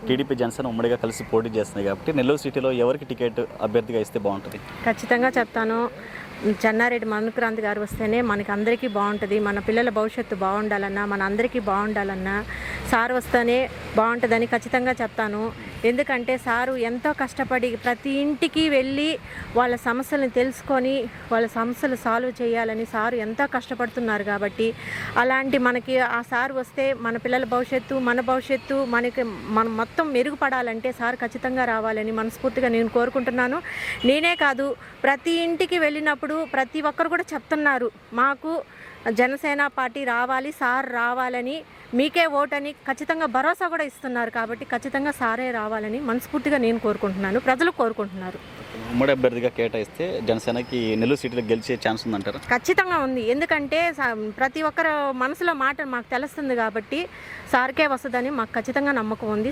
TDP Janasena ఉమ్మడిగా కలిసి పోటీ చేస్తున్నాయి కాబట్టి నెల్లూరు సిటీలో ఎవరికి టికెట్ అభ్యర్థిగా ఇస్తే బాగుంటుంది? ఖచ్చితంగా చెప్తాను, చెన్నారెడ్డి మనుక్రాంతి గారు వస్తేనే మనకి అందరికీ బాగుంటుంది. మన పిల్లల భవిష్యత్తు బాగుండాలన్నా, మన అందరికీ బాగుండాలన్నా సార్ వస్తేనే బాగుంటుందని ఖచ్చితంగా చెప్తాను. ఎందుకంటే సారు ఎంతో కష్టపడి ప్రతి ఇంటికి వెళ్ళి వాళ్ళ సమస్యలను తెలుసుకొని వాళ్ళ సమస్యలు సాల్వ్ చేయాలని సారు ఎంతో కష్టపడుతున్నారు. కాబట్టి అలాంటి మనకి ఆ సార్ వస్తే మన పిల్లల భవిష్యత్తు, మన భవిష్యత్తు మనం మొత్తం మెరుగుపడాలంటే సార్ ఖచ్చితంగా రావాలని మనస్ఫూర్తిగా నేను కోరుకుంటున్నాను. నేనే కాదు, ప్రతి ఇంటికి వెళ్ళినప్పుడు ప్రతి ఒక్కరు కూడా చెప్తున్నారు, మాకు జనసేన పార్టీ రావాలి, సార్ రావాలని, మీకే ఓటని ఖచ్చితంగా భరోసా కూడా ఇస్తున్నారు. కాబట్టి ఖచ్చితంగా సారే రావాలని మనస్ఫూర్తిగా నేను కోరుకుంటున్నాను, ప్రజలు కోరుకుంటున్నారు. ఉమ్మడి అభ్యర్థిగా కేటాయిస్తే జనసేనకి నెల్లూరు సిటీలో గెలిచే ఛాన్స్ ఉందంటారా? ఖచ్చితంగా ఉంది. ఎందుకంటే ప్రతి ఒక్కరు మనసులో మాట మాకు తెలుస్తుంది కాబట్టి సార్కే వస్తుందని మాకు ఖచ్చితంగా నమ్మకం ఉంది.